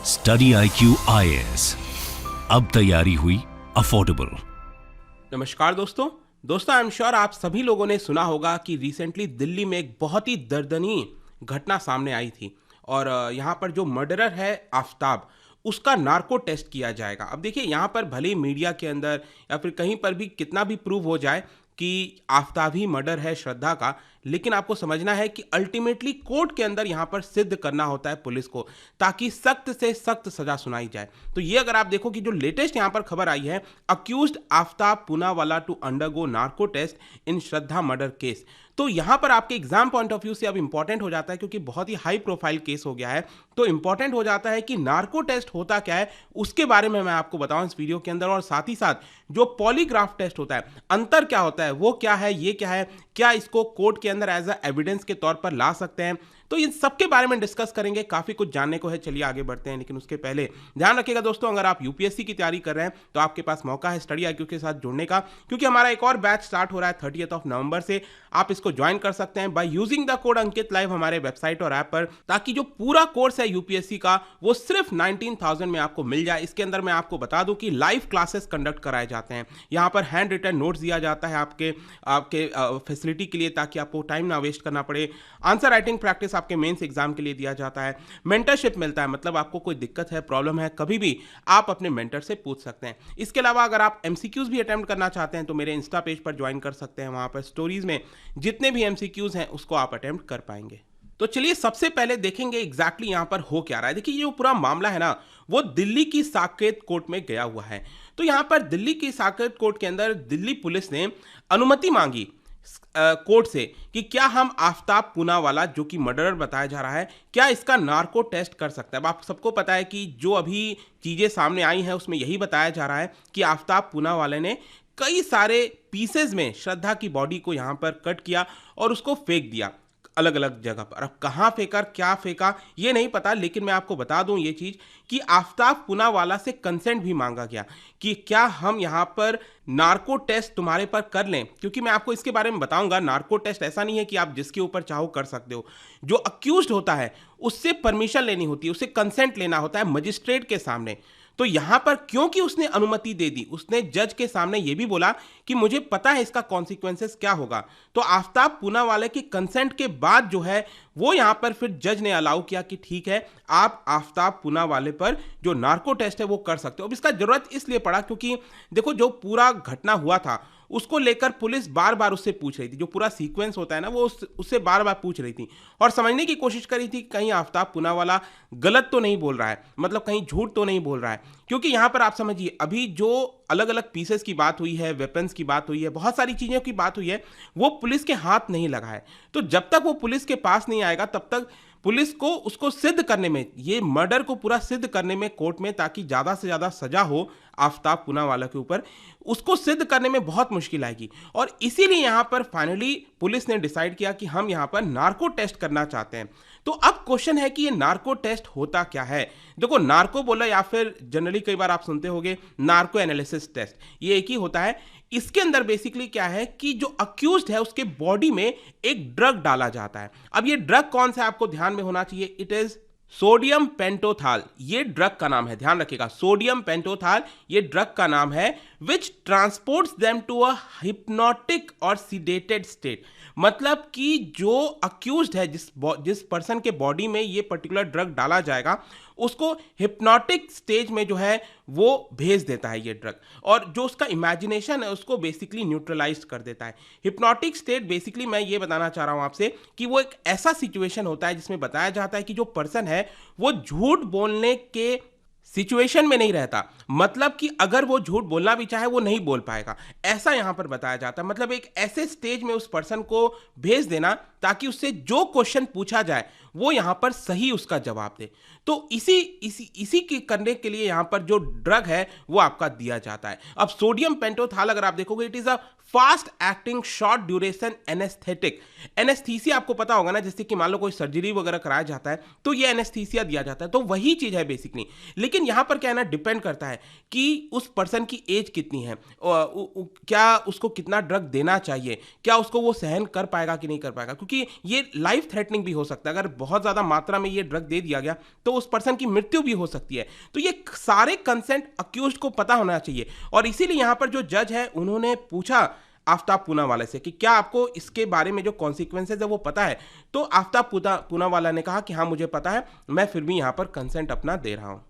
Study IQ IAS, अब तैयारी हुई अफोर्डेबल। नमस्कार दोस्तों, आई एम श्योर आप सभी लोगों ने सुना होगा कि रिसेंटली दिल्ली में एक बहुत ही दर्दनीय घटना सामने आई थी और यहाँ पर जो मर्डरर है आफ्ताब, उसका नार्को टेस्ट किया जाएगा। अब देखिए, यहाँ पर भले ही मीडिया के अंदर या फिर कहीं पर भी कितना भी प्रूव हो जाए कि आफ्ताब ही मर्डर है श्रद्धा का, लेकिन आपको समझना है कि अल्टीमेटली कोर्ट के अंदर यहाँ पर सिद्ध करना होता है पुलिस को, ताकि सख्त से सख्त सजा सुनाई जाए। तो ये अगर आप देखो कि जो लेटेस्ट यहाँ पर खबर आई है, accused Aftab Poonawala to undergo narco test in Shraddha murder case, तो यहाँ पर आपके एग्जाम पॉइंट ऑफ व्यू से अब इंपॉर्टेंट हो जाता है, क्योंकि बहुत ही हाई प्रोफाइल केस हो गया है। तो इंपॉर्टेंट हो जाता है कि नार्को टेस्ट होता क्या है, उसके बारे में मैं आपको बताऊं इस वीडियो के अंदर, और साथ ही साथ जो पॉलीग्राफ टेस्ट होता है, अंतर क्या होता है, वो क्या है, ये क्या है, क्या इसको कोर्ट के अंदर एज अ एविडेंस के तौर पर ला सकते हैं। तो इन सब के बारे में डिस्कस करेंगे, काफी कुछ जानने को है। चलिए आगे बढ़ते हैं, लेकिन उसके पहले ध्यान रखिएगा दोस्तों, अगर आप यूपीएससी की तैयारी कर रहे हैं तो आपके पास मौका है स्टडी IQ के साथ जुड़ने का, क्योंकि हमारा एक और बैच स्टार्ट हो रहा है 30 नवंबर से। आप इसको ज्वाइन कर सकते हैं by using the code Ankit live हमारे वेबसाइट और ऐप पर, ताकि जो पूरा कोर्स है यूपीएससी का वो सिर्फ 19,000 में आपको मिल जाए। इसके अंदर मैं आपको बता दूं कि लाइव क्लासेस कंडक्ट कराए जाते हैं, यहाँ पर हैंड रिटन नोट्स दिया जाता है आपके फैसिलिटी के लिए, ताकि आपको टाइम ना वेस्ट करना पड़े। आंसर राइटिंग प्रैक्टिस आपके मेंस एग्जाम के लिए दिया जाता है। मेंटरशिप मिलता है, मतलब आपको कोई दिक्कत है, प्रॉब्लम है, कभी भी आप अपने मेंटर से पूछ सकते हैं। इसके अलावा अगर आप MCQs भी अटेम्प्ट करना चाहते हैं तो मेरे इंस्टा पेज पर ज्वाइन कर सकते हैं, वहां पर स्टोरीज में जितने भी MCQs हैं उसको आप अटेम्प्ट कर पाएंगे। तो चलिए सबसे पहले देखेंगे एग्जैक्टली यहाँ पर हो क्या रहा है। देखिए, ये जो पूरा मामला है ना, वो दिल्ली की साकेत कोर्ट में गया हुआ है। तो यहाँ पर दिल्ली की साकेत कोर्ट के अंदर दिल्ली पुलिस ने अनुमति मांगी कोर्ट से कि क्या हम आफ्ताब पूनावाला, जो कि मर्डरर बताया जा रहा है, क्या इसका नार्को टेस्ट कर सकता है। अब आप सबको पता है कि जो अभी चीजें सामने आई हैं उसमें यही बताया जा रहा है कि आफ्ताब पूनावाला ने कई सारे पीसेज में श्रद्धा की बॉडी को यहाँ पर कट किया और उसको फेंक दिया अलग अलग जगह पर। अब कहाँ फेंका, क्या फेंका, ये नहीं पता, लेकिन मैं आपको बता दूं ये चीज कि आफ्ताब पूनावाला से कंसेंट भी मांगा गया कि क्या हम यहाँ पर नार्को टेस्ट तुम्हारे पर कर लें, क्योंकि मैं आपको इसके बारे में बताऊंगा। नार्को टेस्ट ऐसा नहीं है कि आप जिसके ऊपर चाहो कर सकते हो। जो अक्यूज्ड होता है उससे परमिशन लेनी होती है, उससे कंसेंट लेना होता है मजिस्ट्रेट के सामने। तो यहां पर क्योंकि उसने अनुमति दे दी, उसने जज के सामने यह भी बोला कि मुझे पता है इसका कॉन्सिक्वेंसेस क्या होगा, तो आफ्ताब पूनावाला की कंसेंट के बाद जो है वो यहां पर फिर जज ने अलाउ किया कि ठीक है, आप आफ्ताब पूनावाला पर जो नार्को टेस्ट है वो कर सकते हो। अब इसका जरूरत इसलिए पड़ा क्योंकि देखो, जो पूरा घटना हुआ था उसको लेकर पुलिस बार बार उससे पूछ रही थी, जो पूरा सीक्वेंस होता है ना, वो उससे बार बार पूछ रही थी और समझने की कोशिश कर रही थी कि कहीं आफ्ताब पूनावाला गलत तो नहीं बोल रहा है, मतलब कहीं झूठ तो नहीं बोल रहा है। क्योंकि यहाँ पर आप समझिए, अभी जो अलग अलग पीसेस की बात हुई है, वेपन्स की बात हुई है, बहुत सारी चीज़ों की बात हुई है, वो पुलिस के हाथ नहीं लगा है। तो जब तक वो पुलिस के पास नहीं आएगा तब तक पुलिस को उसको सिद्ध करने में, ये मर्डर को पूरा सिद्ध करने में कोर्ट में, ताकि ज़्यादा से ज़्यादा सजा हो आफ्ताब पूनावाला के ऊपर, उसको सिद्ध करने में बहुत मुश्किल आएगी। और इसीलिए यहाँ पर फाइनली पुलिस ने डिसाइड किया कि हम यहाँ पर नार्को टेस्ट करना चाहते हैं। तो अब क्वेश्चन है कि ये नार्को टेस्ट होता क्या है। देखो, नार्को बोला या फिर जनरली कई बार आप सुनते होंगे नार्को एनालिसिस टेस्ट, ये एक ही होता है। इसके अंदर बेसिकली क्या है कि जो अक्यूज्ड है उसके बॉडी में एक ड्रग डाला जाता है। अब ये ड्रग कौन सा है आपको ध्यान में होना चाहिए, इट इज सोडियम पेंटोथाल, ये ड्रग का नाम है, ध्यान रखिएगा, सोडियम पेंटोथाल ये ड्रग का नाम है, which transports them to a hypnotic और सीडेटेड स्टेट। मतलब कि जो अक्यूज्ड है, जिस पर्सन के बॉडी में ये पर्टिकुलर ड्रग डाला जाएगा, उसको हिप्नोटिक स्टेज में जो है वो भेज देता है ये ड्रग, और जो उसका इमेजिनेशन है उसको बेसिकली न्यूट्रलाइज कर देता है। हिप्नोटिक स्टेट बेसिकली मैं ये बताना चाह रहा हूं आपसे कि वो एक ऐसा सिचुएशन होता है जिसमें बताया जाता है कि जो पर्सन है वो झूठ बोलने के सिचुएशन में नहीं रहता, मतलब कि अगर वो झूठ बोलना भी चाहे वो नहीं बोल पाएगा, ऐसा यहां पर बताया जाता है। मतलब एक ऐसे स्टेज में उस पर्सन को भेज देना ताकि उससे जो क्वेश्चन पूछा जाए वो यहां पर सही उसका जवाब दे। तो इसी के करने के लिए यहां पर जो ड्रग है वो आपका दिया जाता है। अब सोडियम पेंटोथाल अगर आप देखोगे, it is a fast acting short duration anaesthetic. Anaesthesia आपको पता होगा ना, जैसे कि मान लो कोई सर्जरी वगैरह कराया जाता है तो ये एनेस्थीसिया दिया जाता है, तो वही चीज है बेसिकली। लेकिन यहां पर क्या है ना, डिपेंड करता है कि उस पर्सन की एज कितनी है, क्या उसको कितना ड्रग देना चाहिए, क्या उसको वो सहन कर पाएगा कि नहीं कर पाएगा, क्योंकि ये लाइफ थ्रेटनिंग भी हो सकता है। अगर बहुत ज़्यादा मात्रा में ये ड्रग दे दिया गया तो उस पर्सन की मृत्यु भी हो सकती है। तो ये सारे कंसेंट अक्यूज्ड को पता होना चाहिए, और इसीलिए यहाँ पर जो जज है उन्होंने पूछा आफ्ताब पूनावाला से कि क्या आपको इसके बारे में जो कॉन्सिक्वेंसेज है वो पता है। तो आफ्ताब पूनावाला ने कहा कि हाँ मुझे पता है, मैं फिर भी यहाँ पर कंसेंट अपना दे रहा हूँ।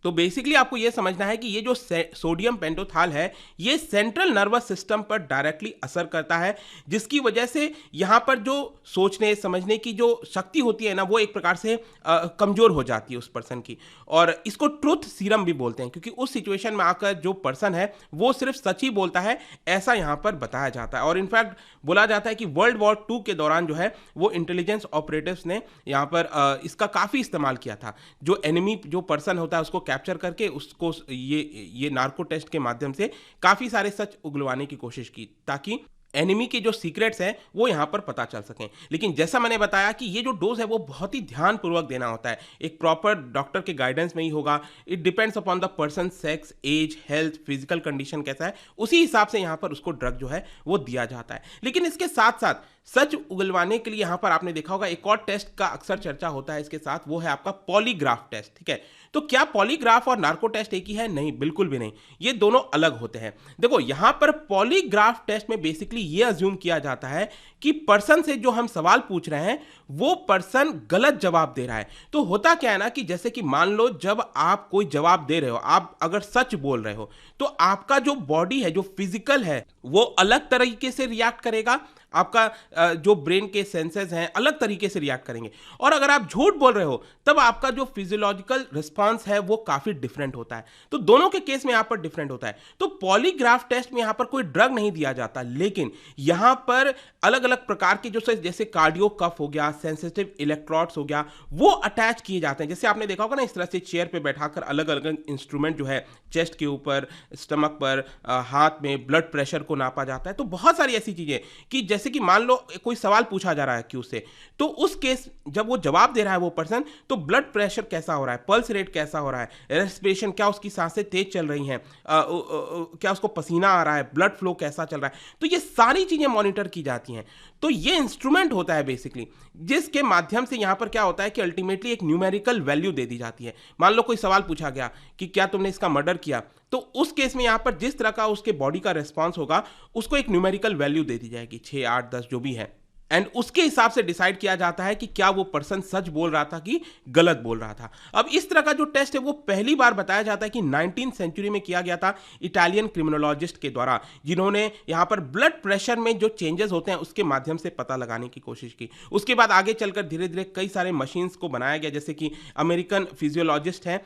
तो बेसिकली आपको यह समझना है कि ये जो सोडियम पेंटोथाल है ये सेंट्रल नर्वस सिस्टम पर डायरेक्टली असर करता है, जिसकी वजह से यहाँ पर जो सोचने समझने की जो शक्ति होती है ना वो एक प्रकार से कमज़ोर हो जाती है उस पर्सन की। और इसको ट्रुथ सीरम भी बोलते हैं, क्योंकि उस सिचुएशन में आकर जो पर्सन है वो सिर्फ सच ही बोलता है, ऐसा यहाँ पर बताया जाता है। और इनफैक्ट बोला जाता है कि वर्ल्ड वॉर 2 के दौरान जो है वो इंटेलिजेंस ऑपरेटिव्स ने यहाँ पर इसका काफ़ी इस्तेमाल किया था। जो एनिमी जो पर्सन होता है उसको कैप्चर करके उसको ये नार्को टेस्ट के माध्यम से काफ़ी सारे सच उगलवाने की कोशिश की, ताकि एनिमी के जो सीक्रेट्स हैं वो यहाँ पर पता चल सकें। लेकिन जैसा मैंने बताया कि ये जो डोज है वो बहुत ही ध्यानपूर्वक देना होता है, एक प्रॉपर डॉक्टर के गाइडेंस में ही होगा। It depends upon the person sex, age, health, physical condition कैसा है, उसी हिसाब से यहाँ पर उसको ड्रग जो है वो दिया जाता है। लेकिन इसके साथ साथ सच उगलवाने के लिए यहाँ पर आपने देखा होगा एक और टेस्ट का अक्सर चर्चा होता है इसके साथ, वो है आपका पॉलीग्राफ टेस्ट। ठीक है, तो क्या पॉलीग्राफ और नार्को टेस्ट एक ही है? नहीं, बिल्कुल भी नहीं, ये दोनों अलग होते हैं। देखो यहाँ पर पॉलीग्राफ टेस्ट में बेसिकली ये अज्यूम किया जाता है कि पर्सन से जो हम सवाल पूछ रहे हैं वो पर्सन गलत जवाब दे रहा है। तो होता क्या है ना कि जैसे कि मान लो जब आप कोई जवाब दे रहे हो, आप अगर सच बोल रहे हो तो आपका जो बॉडी है, जो फिजिकल है, वो अलग तरीके से रिएक्ट करेगा, आपका जो ब्रेन के सेंसेस हैं अलग तरीके से रिएक्ट करेंगे। और अगर आप झूठ बोल रहे हो तब आपका जो फिजियोलॉजिकल रिस्पांस है वो काफी डिफरेंट होता है। तो दोनों के केस में यहां पर डिफरेंट होता है। तो पॉलीग्राफ टेस्ट में यहां पर कोई ड्रग नहीं दिया जाता, लेकिन यहां पर अलग अलग प्रकार के जो जैसे कार्डियो कफ हो गया, सेंसिटिव इलेक्ट्रोड्स हो गया, वो अटैच किए जाते हैं। जैसे आपने देखा होगा ना, इस तरह से चेयर पे बैठाकर अलग अलग इंस्ट्रूमेंट जो है चेस्ट के ऊपर, स्टमक पर, हाथ में ब्लड प्रेशर को नापा जाता है। तो बहुत सारी ऐसी चीजें कि जैसे कि मान लो कोई सवाल पूछा जा रहा है क्यू से, तो उस केस जब वो जवाब दे रहा है वो पर्सन, तो ब्लड प्रेशर कैसा हो रहा है, पल्स रेट कैसा हो रहा है, रेस्पिरेशन, क्या उसकी सांसें तेज चल रही हैं, क्या उसको पसीना आ रहा है, ब्लड फ्लो कैसा चल रहा है, तो ये सारी चीजें मॉनिटर की जाती हैं। तो ये इंस्ट्रूमेंट होता है बेसिकली, जिसके माध्यम से यहां पर क्या होता है कि अल्टीमेटली एक न्यूमेरिकल वैल्यू दे दी जाती है। मान लो कोई सवाल पूछा गया कि क्या तुमने इसका मर्डर किया, तो उस केस में यहां पर जिस तरह का उसके बॉडी का रिस्पांस होगा उसको एक न्यूमेरिकल वैल्यू दे दी जाएगी, 6, 8, 10 जो भी है, एंड उसके हिसाब से डिसाइड किया जाता है कि क्या वो पर्सन सच बोल रहा था कि गलत बोल रहा था। अब इस तरह का जो टेस्ट है वो पहली बार बताया जाता है कि 19th सेंचुरी में किया गया था इटालियन क्रिमिनोलॉजिस्ट के द्वारा, जिन्होंने यहां पर ब्लड प्रेशर में जो चेंजेस होते हैं उसके माध्यम से पता लगाने की कोशिश की। उसके बाद आगे चलकर धीरे धीरे कई सारे मशीन्स को बनाया गया, जैसे कि अमेरिकन फिजियोलॉजिस्ट हैं,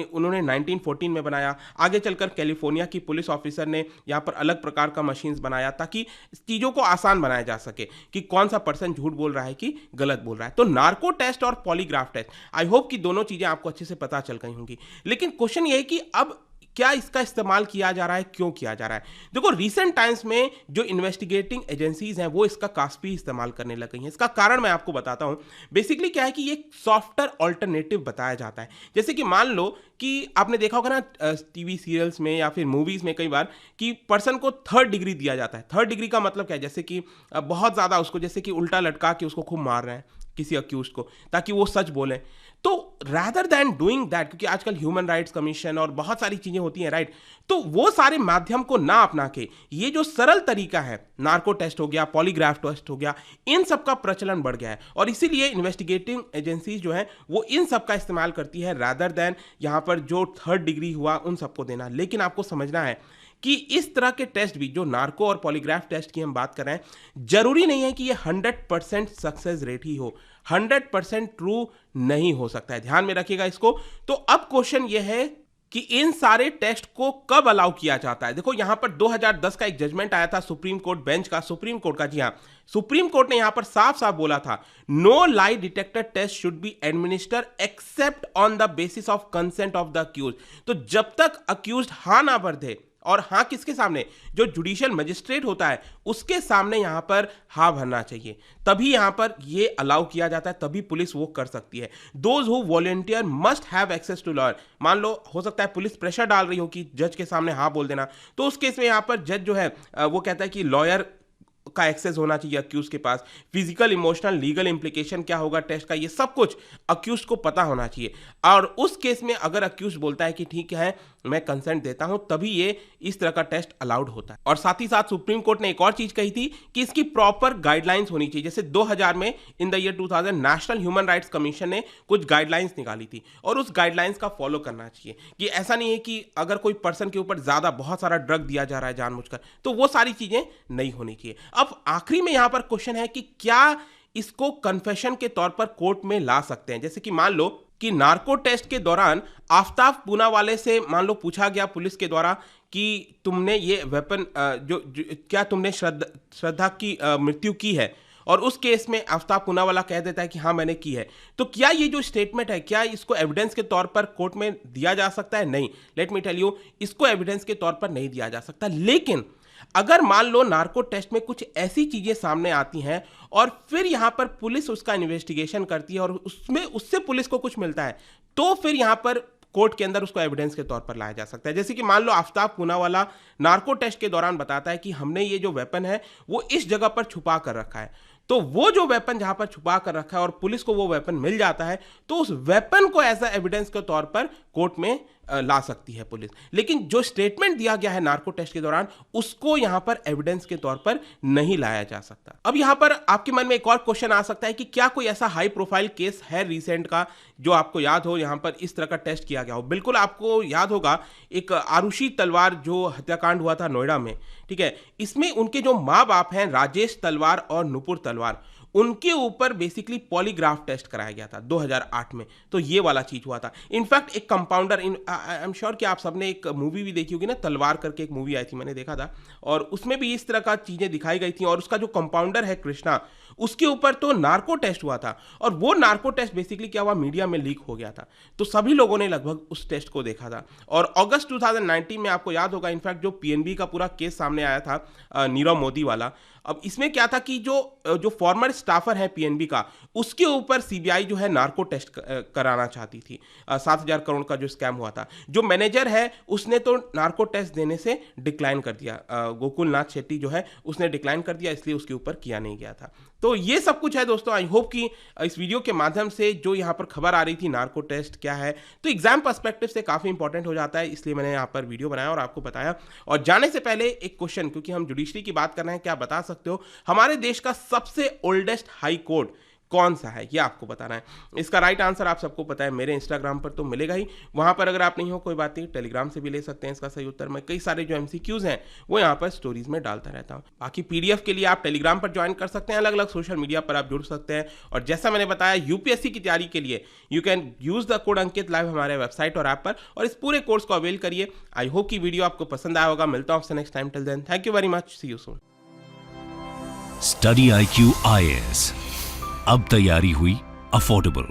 उन्होंने 1914 में बनाया। आगे चलकर कैलिफोर्निया की पुलिस ऑफिसर ने यहाँ पर अलग प्रकार का मशीन्स बनाया ताकि चीज़ों को आसान बनाया जा सके कि कौन सा पर्सन झूठ बोल रहा है कि गलत बोल रहा है। तो नार्को टेस्ट और पॉलीग्राफ टेस्ट, आई होप कि दोनों चीजें आपको अच्छे से पता चल गई होंगी। लेकिन क्वेश्चन ये है कि अब क्या इसका इस्तेमाल किया जा रहा है, क्यों किया जा रहा है? देखो, रीसेंट टाइम्स में जो इन्वेस्टिगेटिंग एजेंसीज हैं वो इसका काफी इस्तेमाल करने लग गई हैं। इसका कारण मैं आपको बताता हूं। बेसिकली क्या है कि ये सॉफ्टवेयर ऑल्टरनेटिव बताया जाता है। जैसे कि मान लो कि आपने देखा होगा ना टीवी सीरियल्स में या फिर मूवीज में कई बार कि पर्सन को 3rd डिग्री दिया जाता है। 3rd डिग्री का मतलब क्या है? जैसे कि बहुत ज्यादा उसको, जैसे कि उल्टा लटका के उसको खूब मार रहे हैं किसी अक्यूज को ताकि वो सच बोले। तो रादर दैन डूइंग दैट, क्योंकि आजकल ह्यूमन राइट्स कमीशन और बहुत सारी चीजें होती हैं, राइट, तो वो सारे माध्यम को ना अपना के ये जो सरल तरीका है, नार्को टेस्ट हो गया, पॉलीग्राफ टेस्ट हो गया, इन सब का प्रचलन बढ़ गया है। और इसीलिए इन्वेस्टिगेटिंग एजेंसीज जो है वो इन सब का इस्तेमाल करती है रादर दैन यहाँ पर जो 3rd डिग्री हुआ उन सबको देना। लेकिन आपको समझना है कि इस तरह के टेस्ट भी, जो नार्को और पॉलीग्राफ टेस्ट की हम बात कर रहे हैं, जरूरी नहीं है कि ये 100% सक्सेस रेट ही हो, 100% ट्रू नहीं हो सकता है। ध्यान में रखिएगा इसको। तो अब क्वेश्चन ये है कि इन सारे टेस्ट को कब अलाउ किया जाता है। देखो, यहां पर 2010 का एक जजमेंट आया था सुप्रीम कोर्ट बेंच का, सुप्रीम कोर्ट का, जी हां, सुप्रीम कोर्ट ने यहां पर साफ साफ बोला था, no lie detector test should be administer except on the basis of consent of the accused. तो जब तक अक्यूज हां ना भर दे, और हाँ किसके सामने? जो जुडिशियल मजिस्ट्रेट होता है उसके सामने यहां पर हाँ भरना चाहिए, तभी यहां पर ये अलाउ किया जाता है, तभी पुलिस वो कर सकती है। Those who volunteer must have access to lawyer. मान लो हो सकता है पुलिस प्रेशर डाल रही हो कि जज के सामने हाँ बोल देना, तो उस केस में यहां पर जज जो है वो कहता है कि लॉयर का एक्सेस होना चाहिए अक्यूज के पास, फिजिकल, इमोशनल, लीगल इम्प्लीकेशन क्या होगा टेस्ट का, ये सब कुछ अक्यूज को पता होना चाहिए। और उस केस में अगर अक्यूज बोलता है कि ठीक है मैं कंसेंट देता हूं, तभी ये इस तरह का टेस्ट अलाउड होता है। और साथ ही साथ सुप्रीम कोर्ट ने एक और चीज कही थी कि इसकी प्रॉपर गाइडलाइंस होनी चाहिए। जैसे 2000 में in the year 2000 national human rights commission ने कुछ गाइडलाइंस निकाली थी और उस गाइडलाइंस का फॉलो करना चाहिए कि ऐसा नहीं है कि अगर कोई पर्सन के ऊपर ज्यादा बहुत सारा ड्रग दिया जा रहा है जानबूझकर, तो वो सारी चीजें नहीं होनी चाहिए। अब आखिरी में यहां पर क्वेश्चन है कि क्या इसको कन्फेशन के तौर पर कोर्ट में ला सकते हैं। जैसे कि मान लो कि नार्को टेस्ट के दौरान आफ्ताब पूनावाले से मान लो पूछा गया पुलिस के द्वारा कि तुमने ये वेपन क्या तुमने श्रद्धा की मृत्यु की है, और उस केस में आफ्ताब पूनावाला कह देता है कि हाँ मैंने की है, तो क्या ये जो स्टेटमेंट है क्या इसको एविडेंस के तौर पर कोर्ट में दिया जा सकता है? नहीं, लेट मी टेल यू, इसको एविडेंस के तौर पर नहीं दिया जा सकता। लेकिन अगर मान लो नार्को टेस्ट में कुछ ऐसी चीजें सामने आती हैं और फिर यहां पर पुलिस उसका इन्वेस्टिगेशन करती है और उससे पुलिस को कुछ मिलता है, तो फिर यहां पर कोर्ट के अंदर उसको एविडेंस के तौर पर लाया जा सकता है। जैसे कि मान लो आफ्ताब पूनावाला नार्को टेस्ट के दौरान बताता है कि हमने ये जो वेपन है वो इस जगह पर छुपा कर रखा है, तो वो जो वेपन जहां पर छुपा कर रखा है और पुलिस को वो वेपन मिल जाता है, तो उस वेपन को एज अ एविडेंस के तौर पर कोर्ट में ला सकती है पुलिस। लेकिन जो स्टेटमेंट दिया गया है नार्को टेस्ट के दौरान, उसको यहां पर एविडेंस के तौर पर नहीं लाया जा सकता। अब यहां पर आपके मन में एक और क्वेश्चन आ सकता है कि क्या कोई ऐसा हाई प्रोफाइल केस है रिसेंट का जो आपको याद हो यहां पर इस तरह का टेस्ट किया गया हो। बिल्कुल आपको याद होगा एक आरुषि तलवार जो हत्याकांड हुआ था नोएडा में, ठीक है, इसमें उनके जो माँ बाप हैं राजेश तलवार और नुपुर तलवार, उनके ऊपर बेसिकली पॉलीग्राफ टेस्ट कराया गया था 2008 में। तो ये वाला चीज हुआ था। इनफैक्ट एक कंपाउंडर, आई एम श्योर कि आप सबने एक मूवी भी देखी होगी ना, तलवार करके एक मूवी आई थी, मैंने देखा था, और उसमें भी इस तरह का चीजें दिखाई गई थी। और उसका जो कंपाउंडर है कृष्णा, उसके ऊपर तो नार्को टेस्ट हुआ था, और वो नार्को टेस्ट बेसिकली क्या हुआ, मीडिया में लीक हो गया था, तो सभी लोगों ने लगभग उस टेस्ट को देखा था। और अगस्त 2019 में आपको याद होगा इनफैक्ट जो पीएनबी का पूरा केस सामने आया था नीरव मोदी वाला। अब इसमें क्या था कि जो फॉर्मर स्टाफर है पीएनबी का, उसके ऊपर सीबीआई जो है नार्को टेस्ट कराना चाहती थी। 7,000 करोड़ का जो स्कैम हुआ था, जो मैनेजर है उसने तो नार्को टेस्ट देने से डिक्लाइन कर दिया। गोकुल नाथ शेट्टी जो है उसने डिक्लाइन कर दिया, इसलिए उसके ऊपर किया नहीं गया था। तो ये सब कुछ है दोस्तों। आई होप कि इस वीडियो के माध्यम से जो यहाँ पर खबर आ रही थी नार्को टेस्ट क्या है, तो एग्जाम पर्सपेक्टिव से काफ़ी इंपॉर्टेंट हो जाता है, इसलिए मैंने यहाँ पर वीडियो बनाया और आपको बताया। और जाने से पहले एक क्वेश्चन, क्योंकि हम जुडिशरी की बात कर रहे हैं, क्या बता सकते हो हमारे देश का सबसे ओल्डेस्ट हाई कोर्ट कौन सा है, ये आपको बताना है। इसका राइट आंसर आप सबको पता है, मेरे इंस्टाग्राम पर तो मिलेगा ही, वहां पर अगर आप नहीं हो कोई बात नहीं, टेलीग्राम से भी ले सकते हैं इसका सही उत्तर। मैं कई सारे जो एमसीक्यूज हैं वो यहाँ पर स्टोरीज में डालता रहता हूँ। बाकी पीडीएफ के लिए आप टेलीग्राम पर ज्वाइन कर सकते हैं, अलग अलग सोशल मीडिया पर आप जुड़ सकते हैं। और जैसा मैंने बताया यूपीएससी की तैयारी के लिए you can use the code Ankit live हमारे वेबसाइट और ऐप पर, और इस पूरे कोर्स को अवेल करिए। आई होप की वीडियो आपको पसंद आया होगा। मिलता हूँ आपसे next time, till then thank you very much, see you soon. Study IQ IAS, अब तैयारी हुई अफोर्डेबल।